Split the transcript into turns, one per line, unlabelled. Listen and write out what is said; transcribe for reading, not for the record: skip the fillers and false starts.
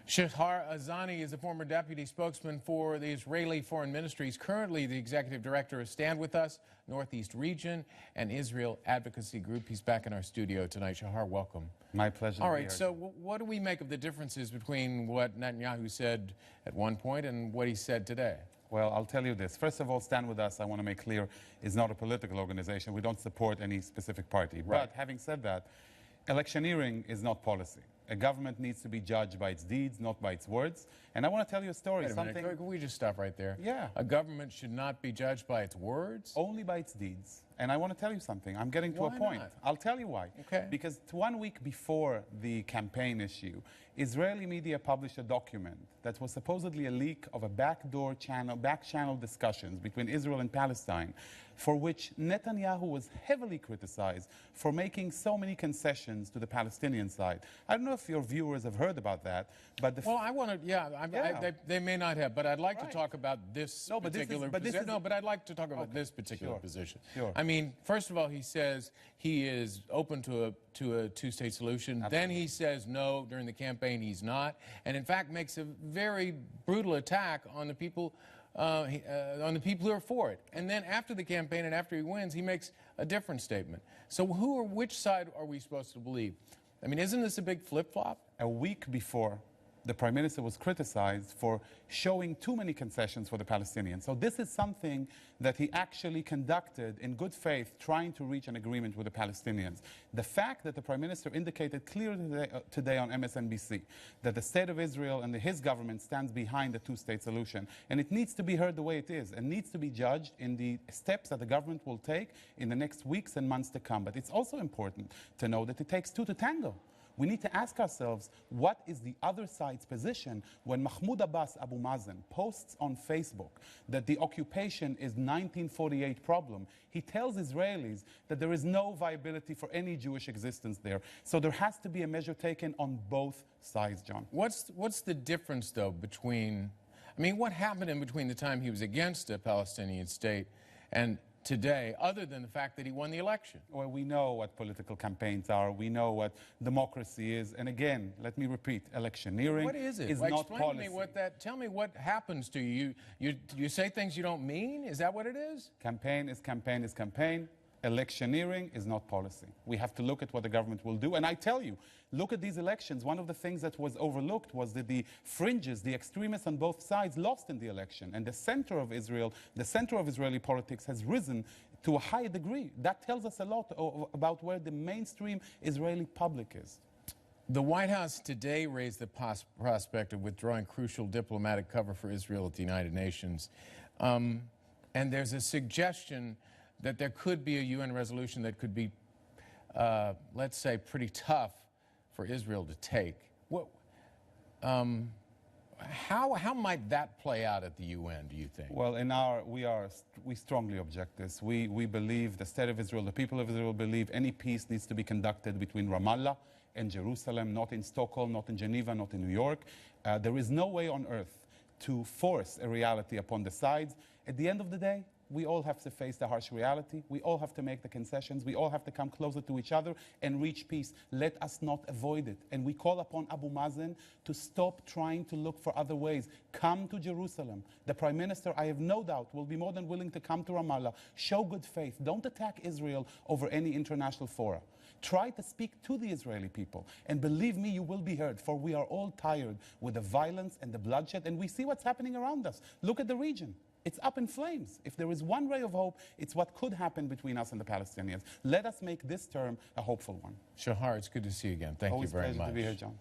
Shahar Azani is a former deputy spokesman for the Israeli Foreign Ministry. He's currently the executive director of Stand With Us, Northeast Region, and Israel Advocacy Group. He's back in our studio tonight. Shahar, welcome.
My pleasure.
All right, so what do we make of the differences between what Netanyahu said at one point and what he said today?
Well, I'll tell you this. First of all, Stand With Us, I want to make clear, is not a political organization. We don't support any specific party.
Right.
But having said that, electioneering is not policy. A government needs to be judged by its deeds, not by its words. And I want to tell you a story.
Wait a minute. Can we just stop right there?
Yeah.
A government should not be judged by its words?
Only by its deeds. And I want to tell you something. I'm getting to a point.
Not?
I'll tell you why.
Okay.
Because 1 week before the campaign issue, Israeli media published a document that was supposedly a leak of a back channel discussions between Israel and Palestine, for which Netanyahu was heavily criticized for making so many concessions to the Palestinian side. I don't know if your viewers have heard about that, but
well, I want to, they may not have, but I'd like to talk about this particular position. No, but I'd like to talk about this particular position.
Sure.
I mean, first of all, he says he is open to a two-state solution.
Absolutely.
Then he says no during the campaign he's not, and in fact makes a very brutal attack on the people who are for it. And then after the campaign and after he wins, he makes a different statement. So which side are we supposed to believe? I mean, isn't this a big flip-flop?
A week before, the Prime Minister was criticized for showing too many concessions for the Palestinians. So this is something that he actually conducted in good faith, trying to reach an agreement with the Palestinians. The fact that the Prime Minister indicated clearly today on MSNBC that the State of Israel and his government stands behind the two-state solution, and it needs to be heard the way it is, and needs to be judged in the steps that the government will take in the next weeks and months to come. But it's also important to know that it takes two to tango. We need to ask ourselves, what is the other side's position when Mahmoud Abbas Abu Mazen posts on Facebook that the occupation is 1948 problem? He tells Israelis that there is no viability for any Jewish existence there. So there has to be a measure taken on both sides, John.
What's the difference, though, between, I mean, what happened in between the time he was against a Palestinian state and today, other than the fact that he won the election?
Well, we know what political campaigns are. We know what democracy is. And again, let me repeat, electioneering
what is it?
Is
well,
not
explain
policy.
To me what that, tell me what happens to you. You say things you don't mean? Is that what it is?
Campaign is campaign is campaign. Electioneering is not policy. We have to look at what the government will do. And I tell you, look at these elections. One of the things that was overlooked was that the fringes, the extremists on both sides lost in the election. And the center of Israel, the center of Israeli politics has risen to a high degree. That tells us a lot about where the mainstream Israeli public is.
The White House today raised the prospect of withdrawing crucial diplomatic cover for Israel at the United Nations. And there's a suggestion that there could be a UN resolution that could be, let's say, pretty tough for Israel to take. How might that play out at the UN, do you think?
Well, we strongly object this. We believe the State of Israel, the people of Israel believe any peace needs to be conducted between Ramallah and Jerusalem, not in Stockholm, not in Geneva, not in New York. There is no way on earth to force a reality upon the sides. At the end of the day, we all have to face the harsh reality. We all have to make the concessions. We all have to come closer to each other and reach peace. Let us not avoid it. And we call upon Abu Mazen to stop trying to look for other ways. Come to Jerusalem. The Prime Minister, I have no doubt, will be more than willing to come to Ramallah. Show good faith. Don't attack Israel over any international fora. Try to speak to the Israeli people. And believe me, you will be heard, for we are all tired with the violence and the bloodshed. And we see what's happening around us. Look at the region. It's up in flames. If there is one ray of hope, it's what could happen between us and the Palestinians. Let us make this term a hopeful one.
Shahar, it's good to see you again. Thank you very much.
Always a pleasure to be here, John.